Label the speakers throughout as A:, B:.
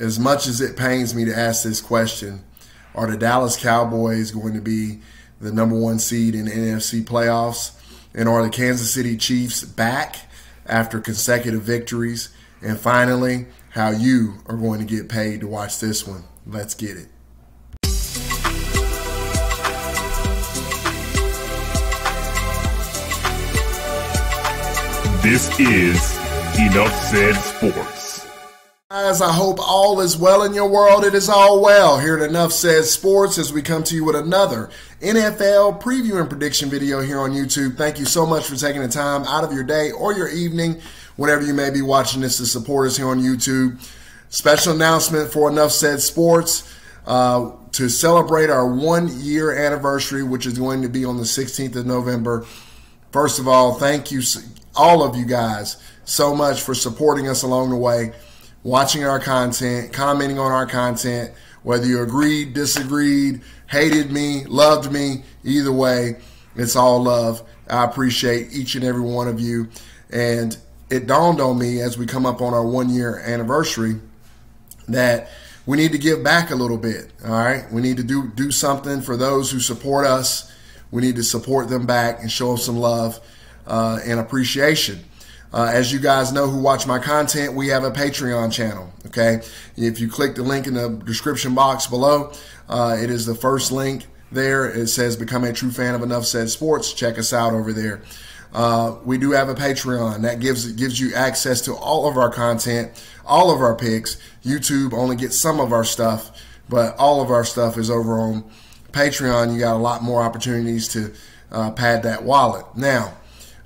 A: as much as it pains me to ask this question, are the Dallas Cowboys going to be the #1 seed in the NFC playoffs? And are the Kansas City Chiefs back after consecutive victories? And finally, how you are going to get paid to watch this one. Let's get it.
B: This is Enough Said Sports.
A: Guys, I hope all is well in your world. It is all well here at Enough Said Sports as we come to you with another NFL preview and prediction video here on YouTube. Thank you so much for taking the time out of your day or your evening, whenever you may be watching this, to support us here on YouTube. Special announcement for Enough Said Sports to celebrate our 1-year anniversary, which is going to be on the 16th of November. First of all, thank you, all of you guys, so much for supporting us along the way, watching our content, commenting on our content, whether you agreed, disagreed, hated me, loved me, either way, it's all love. I appreciate each and every one of you. And it dawned on me as we come up on our 1-year anniversary that we need to give back a little bit, all right? We need to do something for those who support us. We need to support them back and show them some love and appreciation. As you guys know who watch my content, we have a Patreon channel, okay? If you click the link in the description box below, it is the first link there. It says become a true fan of Enough Said Sports. Check us out over there. We do have a Patreon that gives you access to all of our content, all of our picks. YouTube only gets some of our stuff, but all of our stuff is over on Patreon. You got a lot more opportunities to pad that wallet. Now,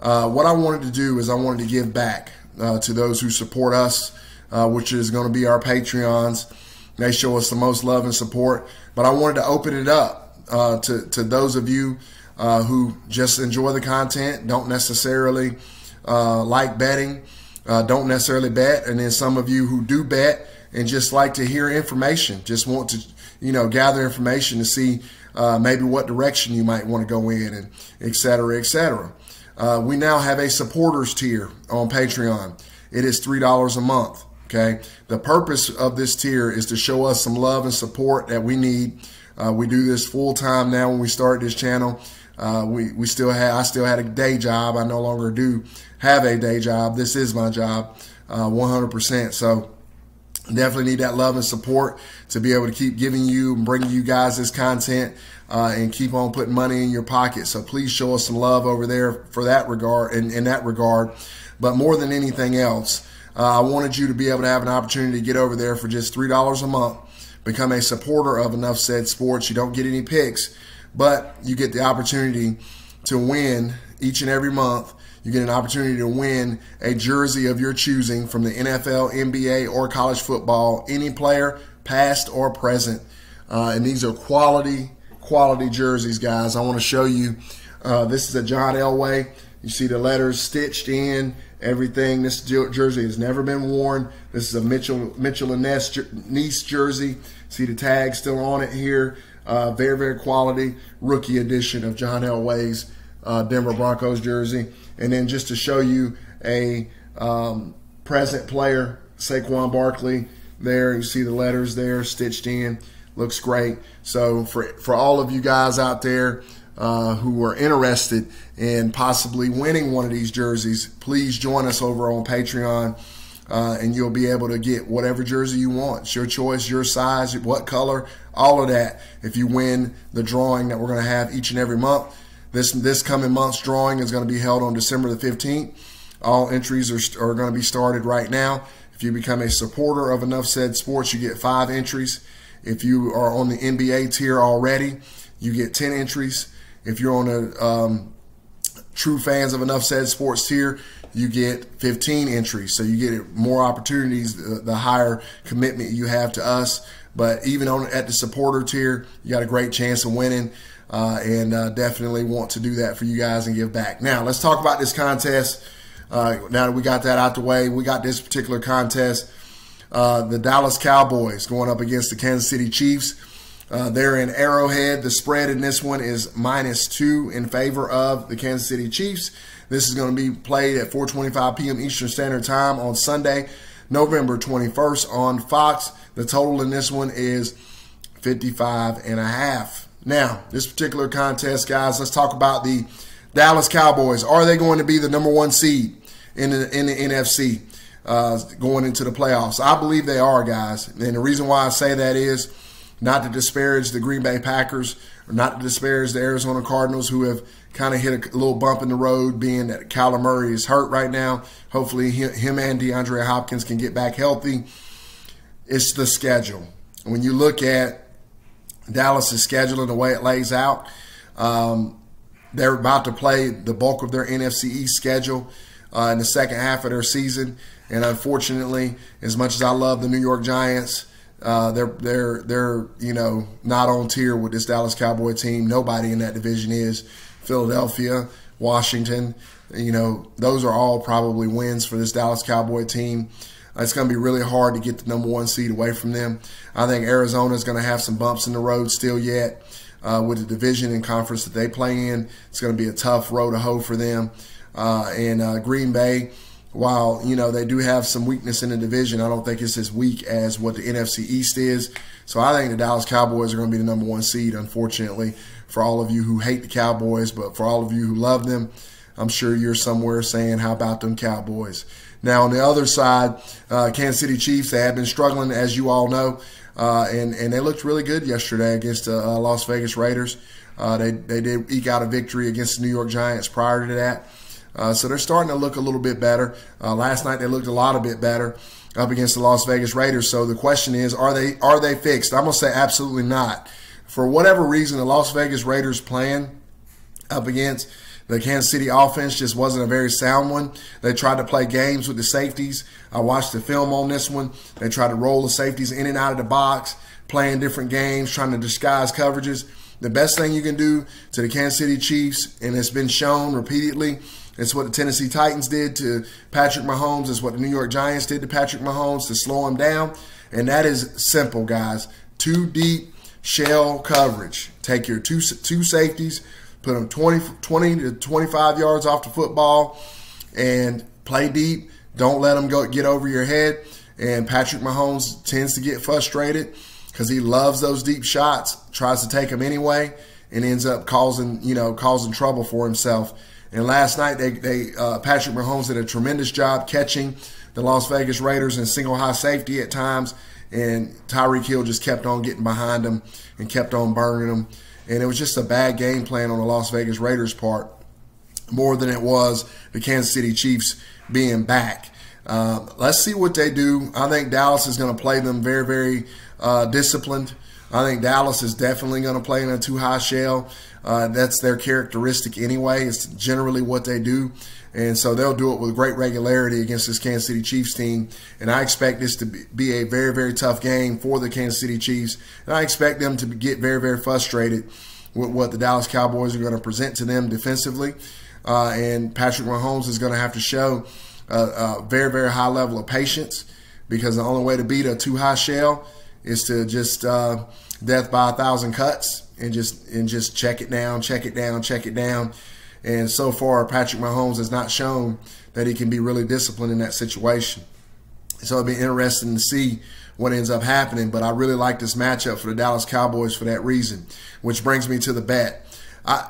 A: what I wanted to do is I wanted to give back to those who support us, which is going to be our Patreons. They show us the most love and support, but I wanted to open it up to those of you who just enjoy the content, don't necessarily like betting, don't necessarily bet, and then some of you who do bet and just like to hear information, just want to, gather information to see maybe what direction you might want to go in, and et cetera, et cetera. We now have a supporters tier on Patreon. It is $3 a month, okay? The purpose of this tier is to show us some love and support that we need. We do this full time now. When we started this channel, I still had a day job. I no longer do have a day job. This is my job, 100%. So definitely need that love and support to be able to keep giving you and bringing you guys this content and keep on putting money in your pocket. So please show us some love over there for that regard, in that regard. But more than anything else, I wanted you to be able to have an opportunity to get over there for just $3 a month, become a supporter of Enough Said Sports. You don't get any picks, but you get the opportunity to win each and every month. You get an opportunity to win a jersey of your choosing from the NFL, NBA, or college football, any player, past or present. And these are quality jerseys, guys. I want to show you. This is a John Elway. You see the letters stitched in, everything. This jersey has never been worn. This is a Mitchell and Ness jersey. See the tag still on it here. Very, very quality rookie edition of John Elway's Denver Broncos jersey. And then just to show you a present player, Saquon Barkley there. You see the letters there stitched in. Looks great. So for all of you guys out there who are interested in possibly winning one of these jerseys, please join us over on Patreon. And you'll be able to get whatever jersey you want. It's your choice, your size, what color, all of that. If you win the drawing that we're going to have each and every month. This coming month's drawing is going to be held on December the 15th. All entries are going to be started right now. If you become a supporter of Enough Said Sports, you get 5 entries. If you are on the NBA tier already, you get 10 entries. If you're on a true fans of Enough Said Sports tier, you get 15 entries. So you get more opportunities the higher commitment you have to us. But even at the supporter tier, you got a great chance of winning. And definitely want to do that for you guys and give back. Now, let's talk about this contest. Now that we got that out the way, we got this particular contest. The Dallas Cowboys going up against the Kansas City Chiefs. They're in Arrowhead. The spread in this one is -2 in favor of the Kansas City Chiefs. This is going to be played at 4:25 p.m. Eastern Standard Time on Sunday, November 21st on Fox. The total in this one is 55.5. Now, this particular contest, guys, let's talk about the Dallas Cowboys. Are they going to be the number 1 seed in the NFC going into the playoffs? I believe they are, guys. And the reason why I say that is not to disparage the Green Bay Packers or not to disparage the Arizona Cardinals, who have kind of hit a little bump in the road, being that Kyler Murray is hurt right now. Hopefully him and DeAndre Hopkins can get back healthy. It's the schedule. When you look at Dallas' schedule and the way it lays out, they're about to play the bulk of their NFC East schedule in the second half of their season. And unfortunately, as much as I love the New York Giants, they're not on tier with this Dallas Cowboy team. Nobody in that division is. Philadelphia, Washington, those are all probably wins for this Dallas Cowboy team. It's going to be really hard to get the number 1 seed away from them. I think Arizona is going to have some bumps in the road still yet with the division and conference that they play in. It's going to be a tough road to hoe for them. And Green Bay, while they do have some weakness in the division, I don't think it's as weak as what the NFC East is. So I think the Dallas Cowboys are going to be the number 1 seed, unfortunately, for all of you who hate the Cowboys. But for all of you who love them, I'm sure you're somewhere saying, how about them Cowboys? Now, on the other side, Kansas City Chiefs, they have been struggling, as you all know, and they looked really good yesterday against the Las Vegas Raiders. They did eke out a victory against the New York Giants prior to that. So they're starting to look a little bit better. Last night they looked a bit better up against the Las Vegas Raiders. So the question is, are they fixed? I'm going to say absolutely not. For whatever reason, the Las Vegas Raiders plan up against the Kansas City offense just wasn't a very sound one. They tried to play games with the safeties. I watched the film on this one. They tried to roll the safeties in and out of the box, playing different games, trying to disguise coverages. The best thing you can do to the Kansas City Chiefs, and it's been shown repeatedly, it's what the Tennessee Titans did to Patrick Mahomes. It's what the New York Giants did to Patrick Mahomes to slow him down. And that is simple, guys. 2 deep shell coverage. Take your two safeties, put them 20 to 25 yards off the football, and play deep. Don't let them get over your head. And Patrick Mahomes tends to get frustrated because he loves those deep shots, tries to take them anyway, and ends up causing trouble for himself. And last night, Patrick Mahomes did a tremendous job catching the Las Vegas Raiders in single high safety at times, and Tyreek Hill just kept on getting behind them and kept on burning them. And it was just a bad game plan on the Las Vegas Raiders' part, more than it was the Kansas City Chiefs being back. Let's see what they do. I think Dallas is going to play them very, very disciplined. I think Dallas is definitely going to play in a too high shell. That's their characteristic anyway. It's generally what they do. And so they'll do it with great regularity against this Kansas City Chiefs team. And I expect this to be a very, very tough game for the Kansas City Chiefs. And I expect them to get very, very frustrated with what the Dallas Cowboys are going to present to them defensively. And Patrick Mahomes is going to have to show a very, very high level of patience, because the only way to beat a too high shell is to just death by 1,000 cuts and just check it down, check it down, check it down. And so far, Patrick Mahomes has not shown that he can be really disciplined in that situation. So it'll be interesting to see what ends up happening. But I really like this matchup for the Dallas Cowboys for that reason, which brings me to the bet.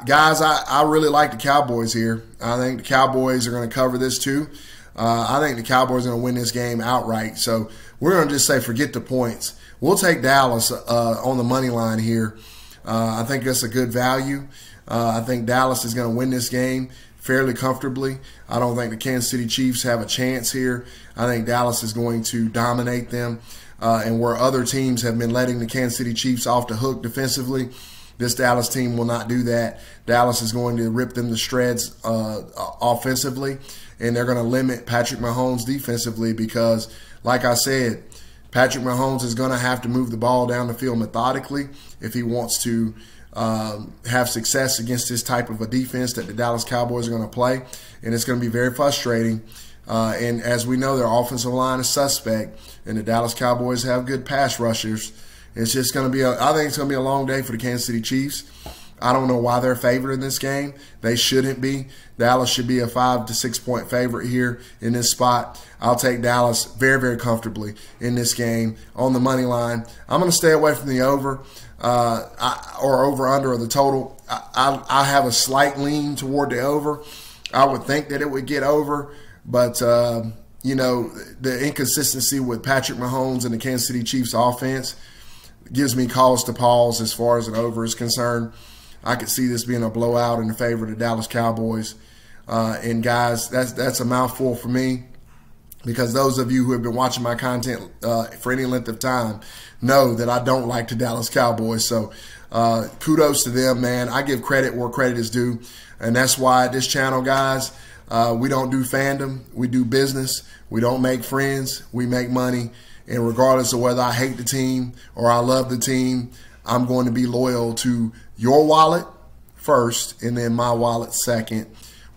A: Guys, I really like the Cowboys here. I think the Cowboys are going to cover this too. I think the Cowboys are going to win this game outright. So we're going to just say forget the points. We'll take Dallas on the money line here. I think that's a good value. I think Dallas is going to win this game fairly comfortably. I don't think the Kansas City Chiefs have a chance here. I think Dallas is going to dominate them. And where other teams have been letting the Kansas City Chiefs off the hook defensively, this Dallas team will not do that. Dallas is going to rip them to shreds offensively, and they're going to limit Patrick Mahomes defensively because, like I said, Patrick Mahomes is going to have to move the ball down the field methodically if he wants to have success against this type of a defense that the Dallas Cowboys are going to play, and it's going to be very frustrating. And as we know, their offensive line is suspect, and the Dallas Cowboys have good pass rushers. It's just going to be I think it's going to be a long day for the Kansas City Chiefs. I don't know why they're favored in this game. They shouldn't be. Dallas should be a 5 to 6 point favorite here in this spot. I'll take Dallas very, very comfortably in this game on the money line. I'm going to stay away from the over or over-under of the total. I have a slight lean toward the over. I would think that it would get over, but you know, the inconsistency with Patrick Mahomes and the Kansas City Chiefs offense gives me cause to pause as far as an over is concerned. I could see this being a blowout in the favor of the Dallas Cowboys. And guys, that's a mouthful for me, because those of you who have been watching my content for any length of time know that I don't like the Dallas Cowboys. So kudos to them, man. I give credit where credit is due. And that's why at this channel, guys, we don't do fandom. We do business. We don't make friends. We make money. And regardless of whether I hate the team or I love the team, I'm going to be loyal to your wallet first and then my wallet second.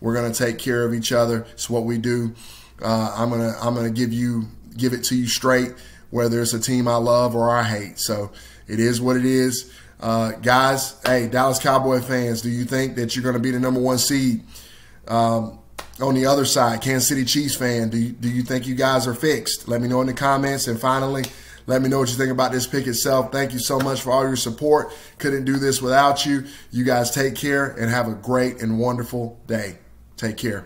A: We're going to take care of each other. It's what we do. I'm gonna give it to you straight, whether it's a team I love or I hate. So it is what it is. Guys, hey, Dallas Cowboy fans, do you think that you're going to be the #1 seed? On the other side, Kansas City Chiefs fan, do you think you guys are fixed? Let me know in the comments. And finally, let me know what you think about this pick itself. Thank you so much for all your support. Couldn't do this without you. You guys take care and have a great and wonderful day. Take care.